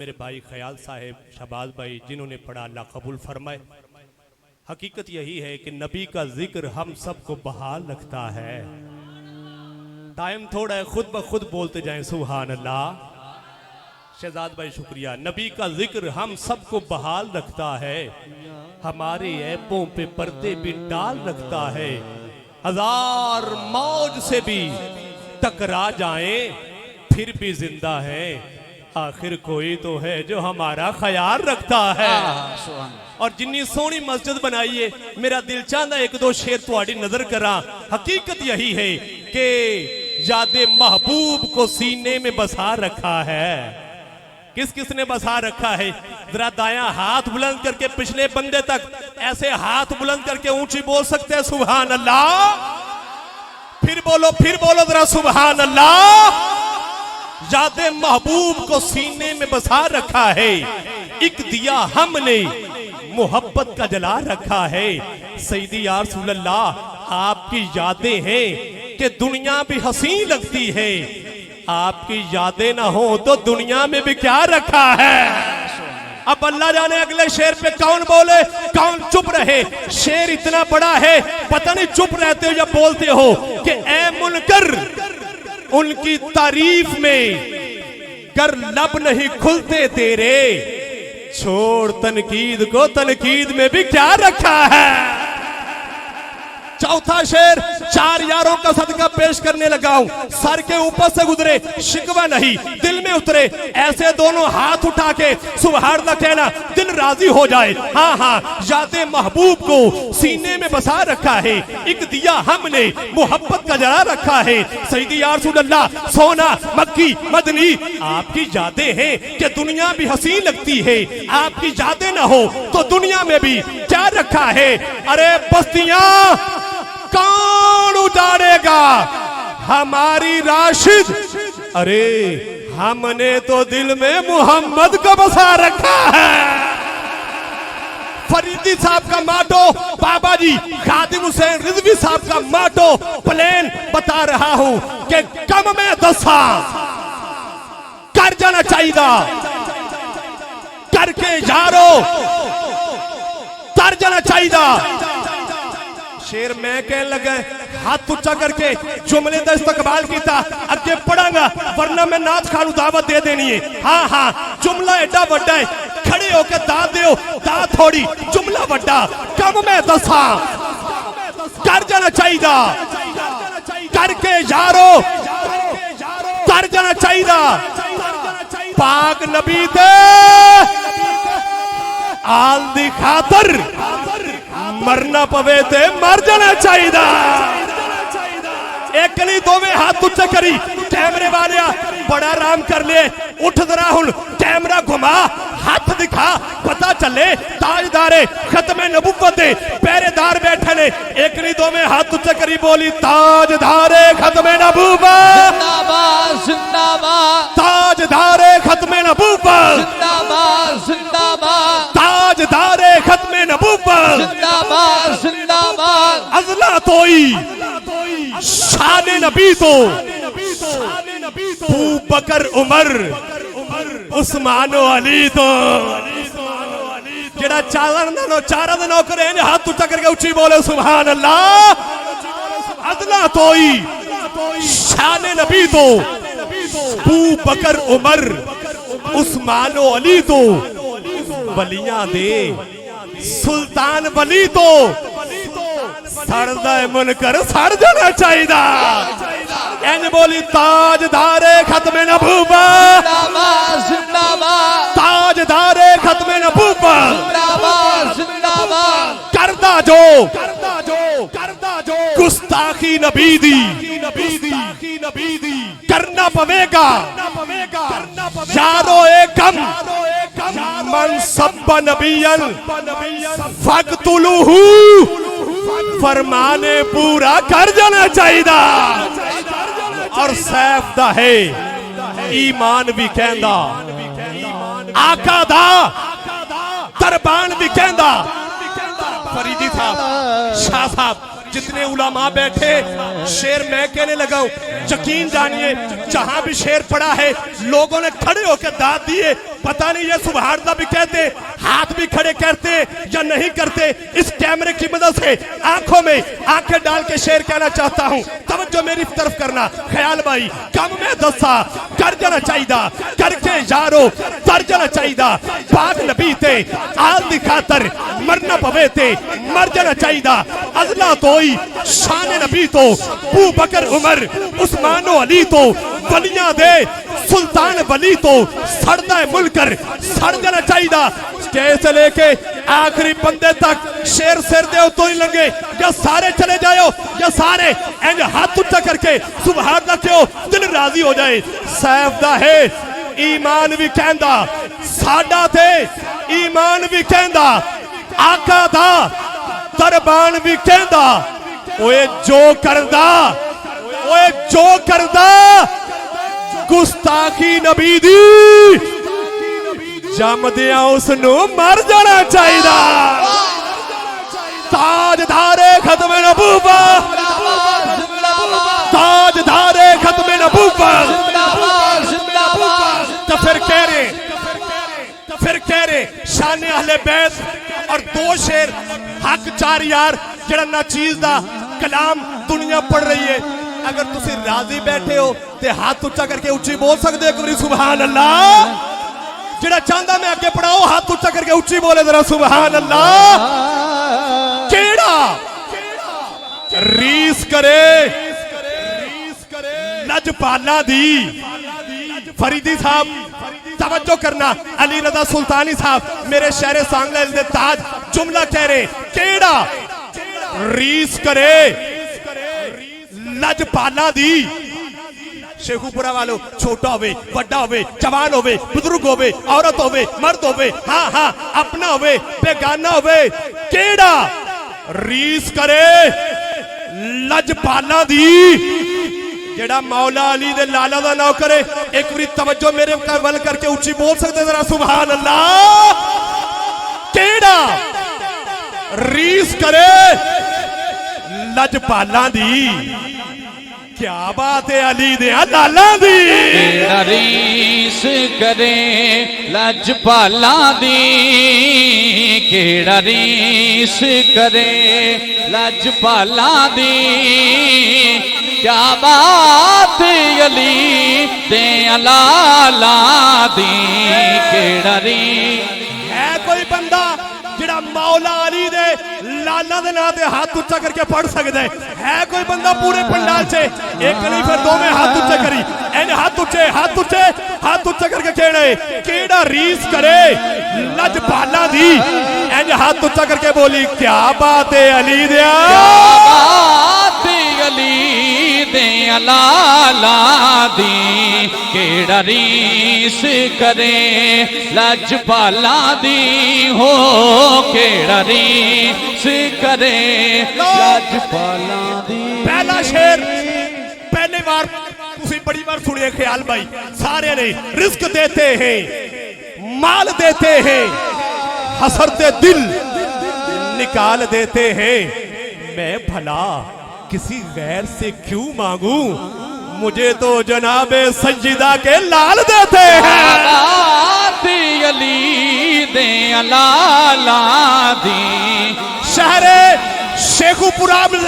मेरे भाई ख्याल साहेब शहबाज भाई जिन्होंने पढ़ा अल्लाह कबूल फरमाए। हकीकत यही है कि नबी का जिक्र हम सबको बहाल रखता है। टाइम थोड़ा है, खुद ब खुद बोलते जाएं सुभान अल्लाह। शहजाद भाई शुक्रिया। नबी का जिक्र हम सबको बहाल रखता है, हमारे ऐपों पे पर्दे भी डाल रखता है। हजार मौज से भी टकरा जाए फिर भी जिंदा है, आखिर कोई तो है जो हमारा ख्याल रखता है। और जिन्नी सोहनी मस्जिद बनाई है, मेरा दिल चाहता एक दो शेर तुहाडी नजर करा। हकीकत यही है कि यादे महबूब को सीने में बसा रखा है। किस किस ने बसा रखा है? जरा दायां हाथ बुलंद करके पिछले बंदे तक ऐसे हाथ बुलंद करके ऊंची बोल सकते हैं सुभान अल्लाह। फिर बोलो जरा सुभान अल्लाह। यादे महबूब को सीने में बसा रखा है, एक दिया हमने मोहब्बत का जला रखा है। सैयदी या रसूल अल्लाह, आपकी यादें हैं कि दुनिया भी हसीन लगती है, आपकी यादें ना हो तो दुनिया में भी क्या रखा है। अब अल्लाह जाने अगले शेर पे कौन बोले कौन चुप रहे। शेर इतना बड़ा है, पता नहीं चुप रहते हो या बोलते हो कि ए मुनकर उनकी तारीफ में कर लब नहीं खुलते तेरे, छोड़ तनकीद को तनकीद में भी क्या रखा है। चौथा शेर चार यारों का सदका पेश करने लगा हूं। सर के ऊपर से गुजरे शिकवा नहीं दिल में उतरे, ऐसे दोनों हाथ उठा के सुभान अल्लाह कहना, दिल राजी हो जाए। हाँ हाँ, यादे महबूब को सीने में बसा रखा है, एक दिया हमने मोहब्बत का जला रखा है। सैयदी या रसूल अल्लाह, सोना मक्की मदनी आपकी यादें हैं कि दुनिया भी हसीन लगती है, आपकी यादें ना हो तो दुनिया में भी क्या रखा है। अरे बस्तियां कौन उजाड़ेगा हमारी राशिद, अरे हमने तो दिल में मोहम्मद को बसा रखा है। फरीदी साहब का माटो, बाबा जी खादिम हुसैन रिजवी साहब का माटो प्लेन बता रहा हूं कि कम में दसा कर जाना चाहिए, करके यारो कर जाना चाहिए। शेर मैं कह लगा हाथ उच्चा करके जुमले का इस्तकबाल किया, अगे पढ़ांगा वरना मैं नाच खानू दावत दे देनी है। हाँ हाँ, जुमला एडा बड़ा है, खड़े होके दाद दो, दाद थोड़ी, जुमला बड़ा कम में दसा कर जाना चाहिए, करके यारो कर जाना चाहिए। पाक नबी दे आल दी खातर मरना पवे ते मर जाना चाहिए। एक नहीं दोवें हाथ उच्चे करी, कैमरे वाले बड़ा आराम कर ले, उठ जरा हुन कैमरा घुमा, हाथ दिखा, पता चले ताजदारे खत्मे नबुव्वत दे पहरेदार बैठे ने। एक नहीं दोवें हाथ उच्चे करी बोली ताजदारे खत्मे नबुव्वत जिंदाबाद जिंदाबाद, ताजदारे खत्मे नबुव्वत जिंदाबाद जिंदाबाद, ताजदारे खत्मे नबुव्वत जिंदाबाद जिंदाबाद। अज़ला तोई शाने नबी तो अबू बकर उमर उस्मान अली तो जेड़ा चारा दा नौकर है, हाथ उच्चा करके उच्ची बोले सुभान अल्लाह। अदला तोई शाने नबी तो अबू बकर उमर उस्मान अली तो वलियां दे सुल्तान वली तो सड़दा मुनकर सड़ जाना चाहिए। इन बोली ताजदारे खत्मे नबुव्वत जिंदाबाद जिंदाबाद, ताजदारे खत्मे नबुव्वत जिंदाबाद जिंदाबाद। करदा जो गुस्ताखी नबी दी करना पवेगा यारो एकम मन सब्बा नबियन फक्तुलूहू, फरमाने पूरा कर जाना चाहिए। और सैफ दा है ईमान भी कहंदा, आका दा दरबान भी कहंदा। फरीदी साहब शाह साहब जितने उलमा बैठे, शेर मैं कहने लगा हूं, यकीन जानिए जहां भी शेर पड़ा है लोगों ने खड़े होकर दाद दिए। पता नहीं ये सुभान अल्लाह भी कहते, हाथ भी खड़े करते या नहीं करते। इस कैमरे की मदद से आंखों में आंखें डाल के शेर कहना चाहता हूं, तवज्जो मेरी तरफ करना। ख्याल भाई कम में दसा कर जाना चाहिए, करके यारो तर जाना चाहिए। पाक नबी ते आल दी खातर मरना पवे ते मर जाना चाहिए। अजला तोई शान नबी तो अबू बकर उमर उस्मान अली तो वलियां दे सुल्तान वली तो सड़दा मुलकर सड़ जाना चाहिए। स्टेज से लेके आखिरी बंदे तक शेर सिर दे तो ही लंगे, या सारे चले जाओ या सारे इंज हाथ उच्चा करके सुभान अल्लाह क्यों दिल राजी हो जाए। सैफ दा है ईमान भी कहंदा, साडा ते ईमान भी कहंदा, आका दा दरबान भी कहंदा। ओए जो करदा, ओए जो करदा गुस्ताखी नबी दी जमदिया उसनू मर जाना चाहिए। ताजदारे खत्म नबूवत, ताजदारे खत्म नबूवत। तो फिर कह रहे शान अहले बैत और दो शेर हक चार यार जड़ा ना चीज दा कलाम दुनिया पढ़ रही है। अगर तुसी राजी बैठे हो तो हाथ उच्चा करके उच्ची बोल सकते हो कि सुभान अल्लाह। जेड़ा चाहता मैं आगे पढ़ाओ हाथ उच्चा करके उच्ची बोले जरा सुभान अल्लाह। केड़ा रीस करे लजपाला दी। फरीदी साहब तवज्जो करना, अली रजा सुल्तानी साहब मेरे शहरे सांगला दे ताज जुमला कह रहे, केड़ा रीस करे लजपाला दी। शेखुपुरा वालों छोटा होवे बड़ा होवे जवान होवे बुजुर्ग होवे औरत होवे मर्द होवे, हाँ हाँ अपना होवे बेगाना होवे, केड़ा रीस करे लजपाला दी। जेड़ा मौला अली दे लाला दा ना करे, एक बारी तवज्जो मेरे वल करके उच्ची बोल सकते जरा सुभान अल्लाह। केड़ा रीस करे लजपाला दी। क्या बात है अली दे लाला दी। केड़ा रीस करे लजपाला दी, केड़ा रीस करे लजपाला दी। क्या बात अली दे लाला दी। केड़ा रीस है कोई बंदा जिड़ा मौला अली दे लाला दे नाम ते हाथ उच्चा करके पढ़ सकता है कोई बंदा पूरे पंडाल से? एक नहीं फिर दो में हाथ उच्चे करी, एन हाथ उच्चे हाथ उच्चे हाथ उच्चा करके कहने केड़ा रीस करे लजपाला दी। एन हाथ उच्चा करके बोली क्या बात है अली दिया। अली दे लाला दी। केड़ा रीस करे लजपाला दी हो, केड़ा रीस करे लजपाला दी। पहला शेर पहले बार तुसी बड़ी बार सुनिए ख्याल भाई, सारे ने रिस्क देते हैं माल देते हैं हसरते दिल निकाल देते हैं। मैं भला किसी गैर से क्यों मांगू, मुझे तो जनाबे सज्जिदा के लाल देते हैं। अली दे लाला दी। शहरे शेखुपुरा में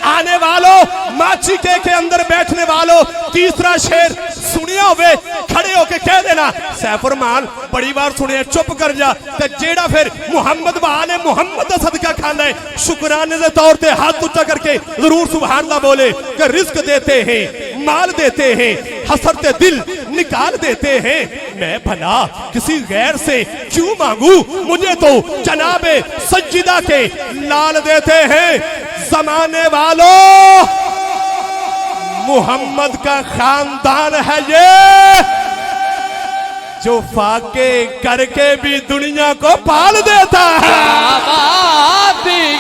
आने वालों, माची के अंदर बैठने वालों, तीसरा शेर सुनिया होवे खड़े होके कह देना सैफुरमान बड़ी बार सुने चुप कर जा। ते जेड़ा फिर मुहम्मद वाले मुहम्मद दा सदका खांदा है शुक्राने दे तौर पे हाथ ऊंचा करके जरूर सुभान अल्लाह बोले कि रिस्क देते हैं माल देते हैं हसरते दिल निकाल देते हैं। मैं भला किसी गैर से क्यों मांगू, मुझे तो जनाबे सज्जिदा के लाल देते हैं। जमाने वालों मुहम्मद का खानदान है ये जो फाके करके भी दुनिया को पाल देता है।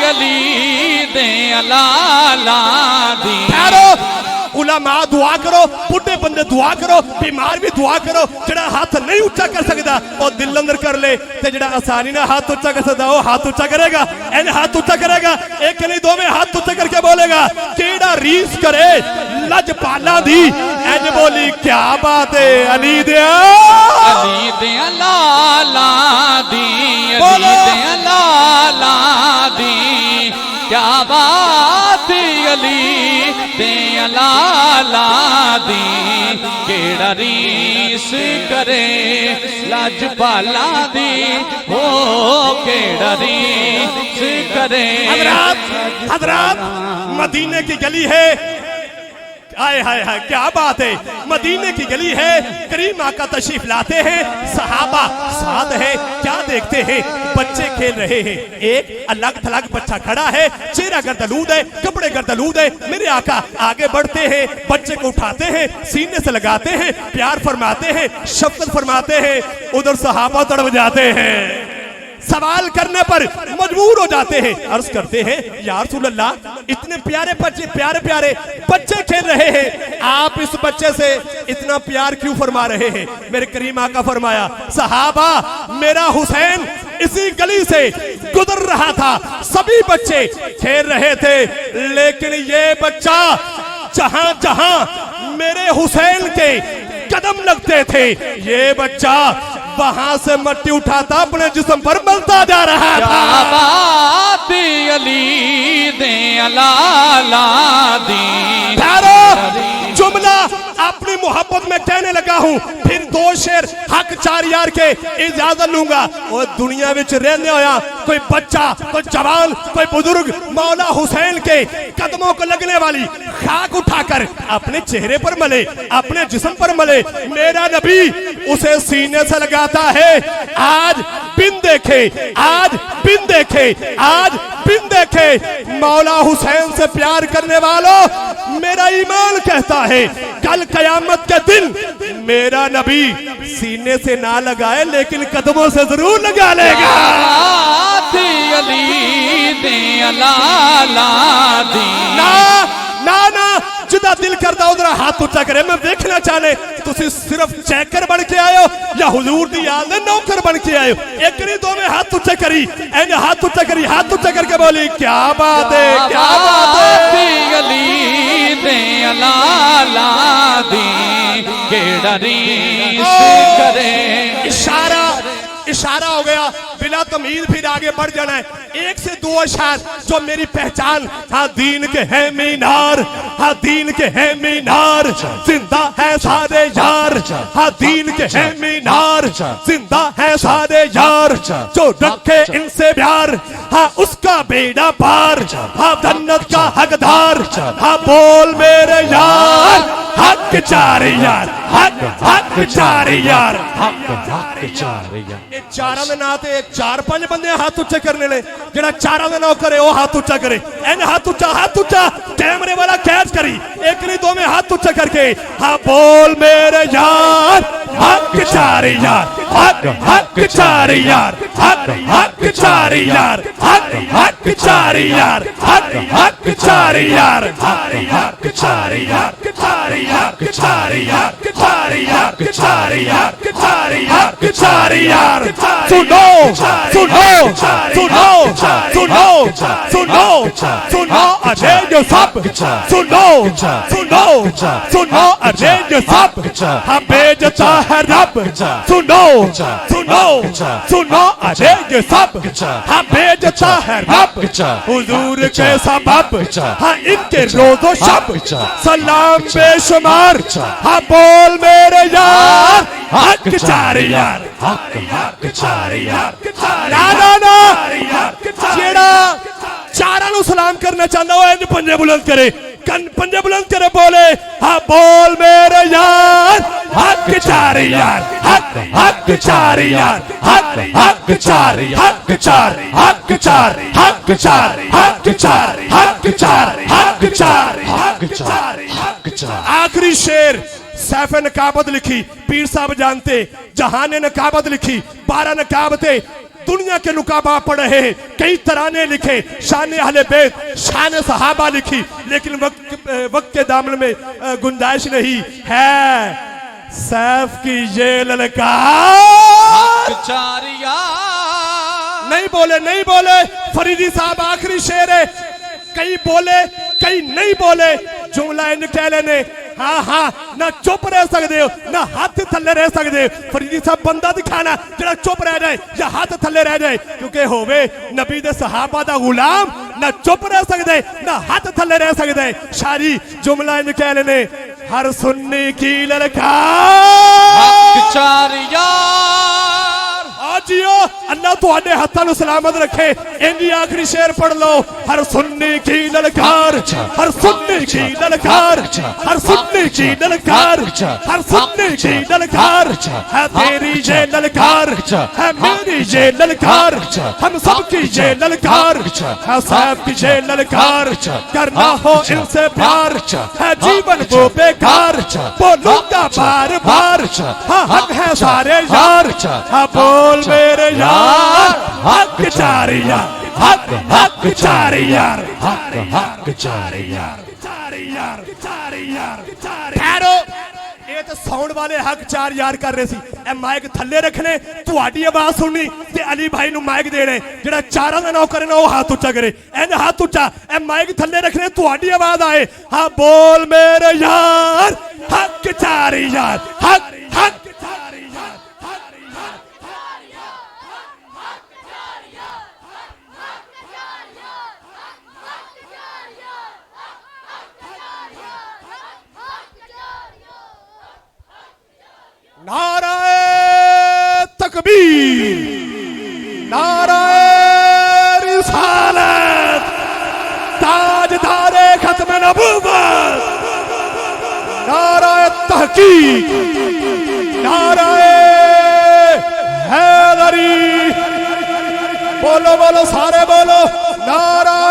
गली दे लाला दी। उलमा दुआ करो, बुढ़े बंदे दुआ करो, बीमार भी दुआ करो। जेड़ा हाथ नहीं उच्चा कर सकता वो दिल अंदर कर ले, ते जेड़ा आसानी ना हाथ उच्चा कर सकता वो हाथ उच्चा करेगा। इन हाथ उच्चा करेगा, एक नहीं दो में हाथ उच्चा करके बोलेगा केड़ा रीस करे लजपाला दी। एज बोली क्या बात है अली दिया, अली दिया लाला दी, अली दिया लाला दी, क्या बात अली दिया लाला दी, केड़ा रीस करे लजपाला दी, हो केड़ा रीस करे। हजरात हजरात मदीने की गली है, आए हाय हाय क्या बात है, मदीने की गली है, करीम आका तशरीफ लाते हैं, सहाबा साथ है, क्या देखते हैं बच्चे खेल रहे हैं। एक अलग थलग बच्चा खड़ा है, चेहरा गर्दलूद है, कपड़े गर्दलूद है। मेरे आका आगे बढ़ते हैं, बच्चे को उठाते हैं, सीने से लगाते हैं, प्यार फरमाते हैं, शफकत फरमाते हैं। उधर सहाबा तड़प जाते हैं, सवाल करने पर मजबूर हो जाते हैं, अर्ज करते हैं या रसूल अल्लाह, इतने प्यारे बच्चे, प्यारे प्यारे बच्चे खेल रहे हैं, आप इस बच्चे से इतना प्यार क्यों फरमा रहे हैं? मेरे करीम आका फरमाया, सहाबा मेरा हुसैन इसी गली से गुजर रहा था, सभी बच्चे खेल रहे थे, लेकिन ये बच्चा जहां जहां मेरे हुसैन के कदम लगते थे, ये बच्चा वहां से मट्टी उठाता अपने जिस्म पर मलता जा रहा था। बात अली दे लाला दी, जुमला अपनी मोहब्बत में कहने लगा हूं, फिर दो शेर हक 4 यार के इजाजत लूंगा। और दुनिया में रहने होया कोई बच्चा, कोई जवान, कोई बुजुर्ग मौला हुसैन के कदमों को लगने वाली खाक उठाकर अपने चेहरे पर मले, अपने जिस्म पर मले, मेरा नबी उसे सीने से लगाता है। आज बिन देखे, आज बिन देखे, आज बिन देखे मौला हुसैन से प्यार करने वालों, मेरा ईमान कहता है कल कयामत के दिन मेरा नबी सीने से ना लगाए लेकिन कदमों से जरूर लगा लेगा। अली दे लाला दी, ना ना ना जुदा दिल करता उधर हाथ ऊंचा करे, मैं देखना चाहने तुसी सिर्फ चेकर बन के आयो या हुजूर दी याद में नौकर बन के आयो। एक नहीं दो में हाथ ऊंचा करी, एंड हाथ ऊंचा करी, हाथ ऊंचा करके बोली क्या बात है, क्या बात है। अली दे लाला दी, केड़ा रीस करे। इशारा इशारा हो गया, बिला तमीज फिर आगे बढ़ जाना है। 1 से 2 अशार जो मेरी पहचान, हाँ दीन के है मीनार, हाँ दीन के है मीनार, जिंदा है सारे यार, हाँ दीन के है मीनार, जिंदा है सारे यार, जो रखे इनसे प्यार, हाँ उसका बेड़ा पार, हाँ जन्नत का हकदार, हाँ बोल मेरे यार, हक 4 यार, हक 4 यार, हक 4 यार। चारा दे नां ते 4-5 बंदे हाथ उच्चे करने ने, जेड़ा चारा दे नां करे वो हाथ उच्चा करे। एन हाथ उच्चा कैमरे वाला कैच करी, एक नहीं दो में हाथ उच्चा करके, हाँ बोल मेरे यार, हक 4 यार, हक 4 यार, हक 4 यार, हक 4 यार, हक 4 यार, हक 4 यार, 4 यार, 4 यार, 4 यार, 4 यार, 4 यार, 4 यार। सुनो सुनो सुनो सुनो सुनो सुनो अरे जो सब सुनो सुनो सुनो अरे जो सब हम बेचता है रब। सुनो सुनो सुनो अरे जो सब हम बेचता है रब। हुजूर के सबब हाँ इनके रोज़ो शब सलाम बेशुमार। हाँ बोल मेरे यार, हक 4 यार, हक 4 यार। ना ना ना जेड़ा चारा नु सलाम करना चाहता हो इंज पंजे बुलंद करे, पंजे बुलंद करे, बोले हाँ बोल मेरे यार, हक 4 यार, हक 4 यार, हक 4 हक 4 हक 4 हक 4 हक 4 हक 4 हक 4 हक 4 हक 4। आखिरी शेर सैफ नकाबत लिखी, पीर साहब जानते, जहान ने नकाबत लिखी, 12 नकाबतें दुनिया के नुकाबा पढ़े हैं, कई तराने लिखे, शान अहले बैत, शान सहाबा लिखी, लेकिन वक्त के दामन में गुंजाइश नहीं है। सैफ की ये ललकार नहीं बोले, नहीं बोले। फरीदी साहब आखिरी शेर है, कई बोले कई नहीं बोले, जुमला निकले ने। हाँ हाँ, ना चुप रह सकते हो ना हाथ थले रह सकते। फरीदी साहब बंदा दिखाना जरा चुप रह जाए या हाथ थले रह जाए, क्योंकि होवे नबी दे सहाबा दा गुलाम, ना चुप रह सकते ना हाथ थले रह सकते। शारी जुमला निकले ने, हर सुन्नी की ललकार। जियो अल्लाह तुहाडे हाथां नूं सलामत रखे। इंदी आखिरी शेर पढ़ लो, हर सुन्नी की ललकार, हर सुन्नी की ललकार, हर सुन्नी की ललकार, हर सुन्नी की ललकार। है तेरी ये ललकार, है मेरी ये ललकार, हम सब की ये ललकार, है साहब की ये ललकार। करना हो इनसे प्यार, है जीवन वो बेकार, बोलूंगा बार बार, हाँ हक है सारे यार। हाँ बोल मेरे यार, हक चार यार, हक हक चार यार, हक हक चार यार, चार यार, चार यार। ठहरो, ये तो साउंड वाले हक चार यार कर रहे सी। ए माइक थल्ले रखने, तुहाडी आवाज सुननी ते अली भाई नु माइक देने। जेड़ा चारां दा नौकर ना वो हाथ ऊंचा करे, एन हाथ ऊंचा। ए माइक थल्ले रखने, तुहाडी आवाज आए। हाँ बोल मेरे यार, हक चार यार, हक हक चार यार। नाराए तकबीर, नाराए रिसालत, ताजदारे खत्म नबूवत, नाराए तहकीक, नाराए हैदरी। बोलो बोलो सारे बोलो, नाराए